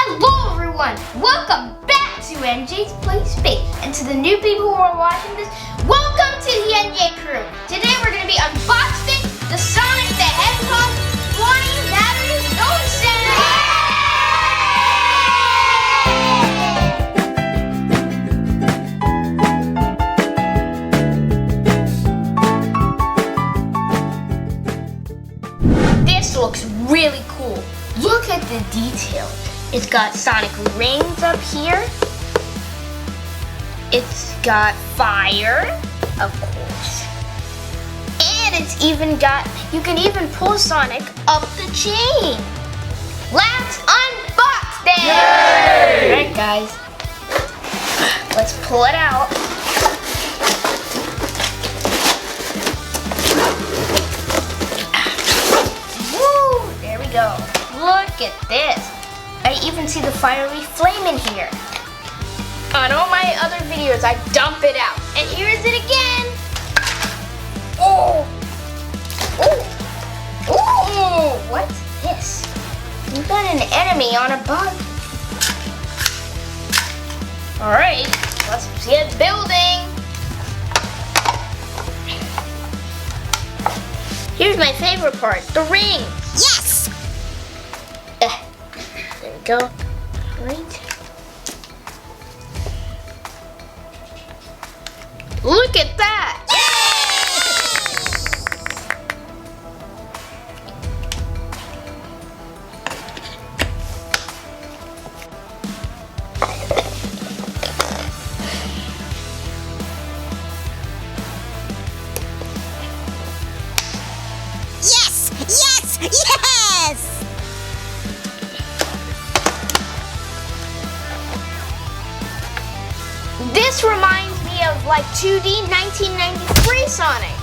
Hello everyone! Welcome back to Enjay's Playspace. And to the new people who are watching this, welcome to the Enjay crew. Today we're going to be unboxing the Sonic the Hedgehog Flying Battery Stone Center. This looks really cool. Look at the detail. It's got Sonic rings up here. It's got fire, of course. And it's even got, you can even pull Sonic up the chain. Let's unbox this! Yay! Alright guys, let's pull it out. Woo, there we go. Look at this. I even see the fiery flame in here. On all my other videos, I dump it out. And here is it again. Oh! Oh! Oh! What's this? We've got an enemy on a bug. Alright, let's get building. Here's my favorite part, the ring. Yes! There we go. Right. Look at that! Yes! Yes! Yes! This reminds me of like 2D 1993 Sonic.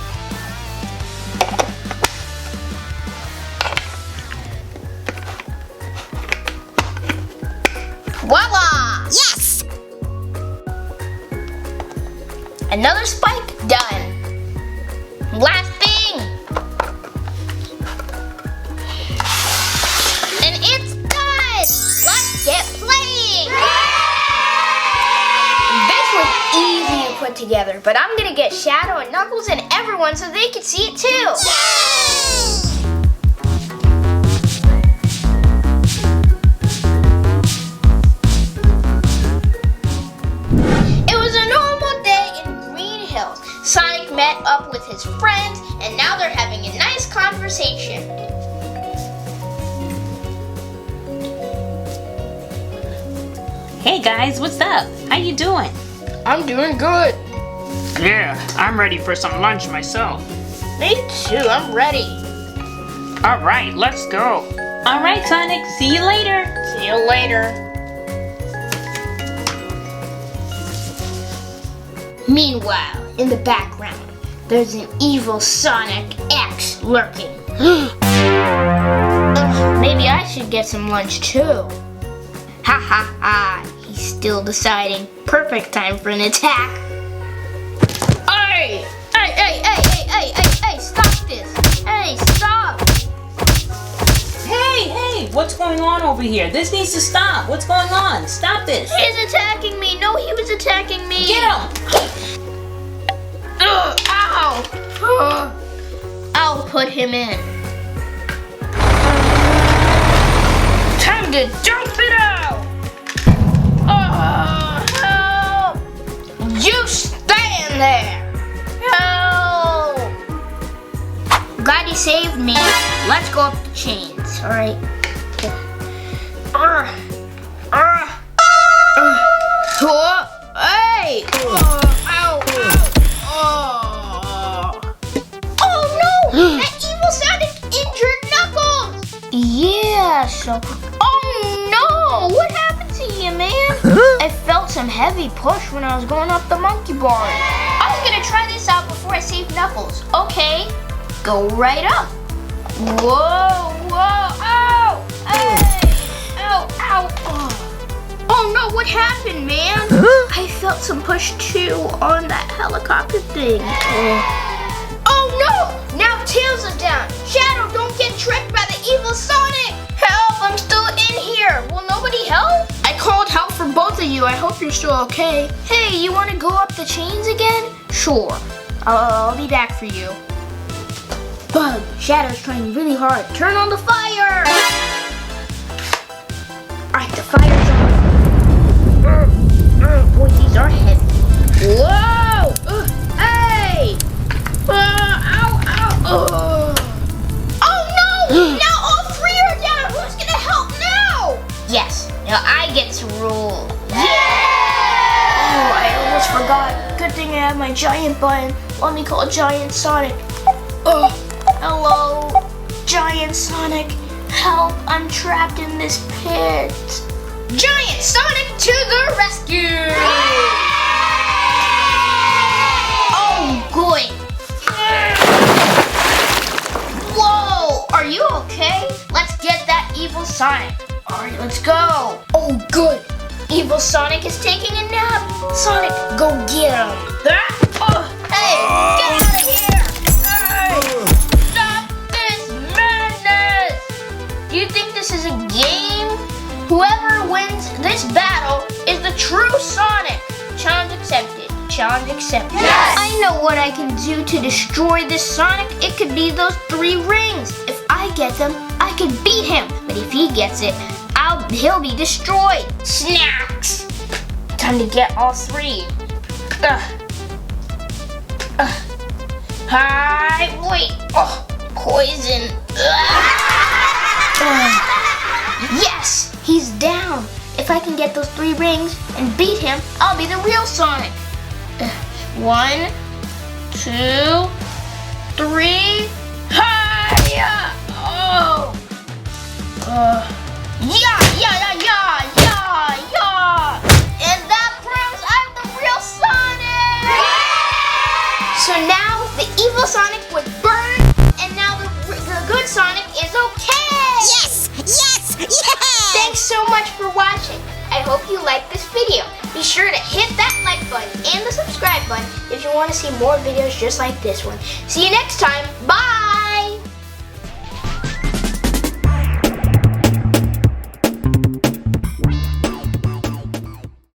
Voila! Yes! Another spike done. Last thing. And it's done! Let's get playing! This was easy to put together, but I'm gonna get Shadow and Knuckles and everyone so they can see it too. Yay! It was a normal day in Green Hills. Sonic met up with his friends, and now they're having a nice conversation. Hey guys, what's up? How you doing? I'm doing good. Yeah, I'm ready for some lunch myself. Me too, I'm ready. All right, let's go. All right, Sonic. See you later. See you later. Meanwhile, in the background, there's an evil Sonic X lurking. Maybe I should get some lunch too. Ha ha ha, he's still deciding. Perfect time for an attack. Hey! Hey, stop this! Hey, stop! Hey, what's going on over here? This needs to stop. What's going on? Stop this. He's attacking me! No, he was attacking me! Get him! Ow! I'll put him in. Time to dump it out! Help! You stand there! Help! Glad you saved me. Let's go up the chains, alright? Hey! Ow! Oh no! That evil Sonic injured Knuckles! Yeah, so... Oh no! What happened to you, man? I felt some heavy push when I was going up the monkey bar. I was gonna try this out before I saved Knuckles. Okay, go right up. Whoa, ow! Hey! Ow, ow! Oh no, what happened, man? I felt some push too on that helicopter thing. Oh no! Now tails are down. Shadow, don't get tricked by the evil Sonic. Help! I'm still in here. Will nobody help? of you. I hope you're still okay. Hey, you want to go up the chains again? Sure. I'll be back for you. Bug, Shadow's trying really hard. Turn on the fire! Alright, the fire's on. Boy, these are heavy. Whoa! Hey! Ow, ow! Oh no! Now all three are down! Who's gonna help now? Yes, now I get to rule. Yeah! Oh, I almost forgot. Good thing I have my giant button. Let me call Giant Sonic. Oh, hello, Giant Sonic. Help, I'm trapped in this pit. Giant Sonic to the rescue! Oh, good. Whoa, are you okay? Let's get that evil Sonic. All right, let's go. Oh, good. Evil Sonic is taking a nap. Sonic, go get him. Hey, get out of here. Hey, stop this madness. Do you think this is a game? Whoever wins this battle is the true Sonic. Challenge accepted. Challenge accepted. Yes. I know what I can do to destroy this Sonic. It could be those 3 rings. If I get them, I can beat him. But if he gets it, he'll be destroyed. Snacks. Time to get all 3. Hi, wait. Oh, poison. Yes, he's down. If I can get those 3 rings and beat him, I'll be the real Sonic. 1, 2, 3. Hi! Oh. Yeah. And that proves I'm the real Sonic. So now the evil Sonic was burned, and now the good Sonic is okay. Yes! Thanks so much for watching. I hope you liked this video. Be sure to hit that like button and the subscribe button if you want to see more videos just like this one. See you next time. Bye!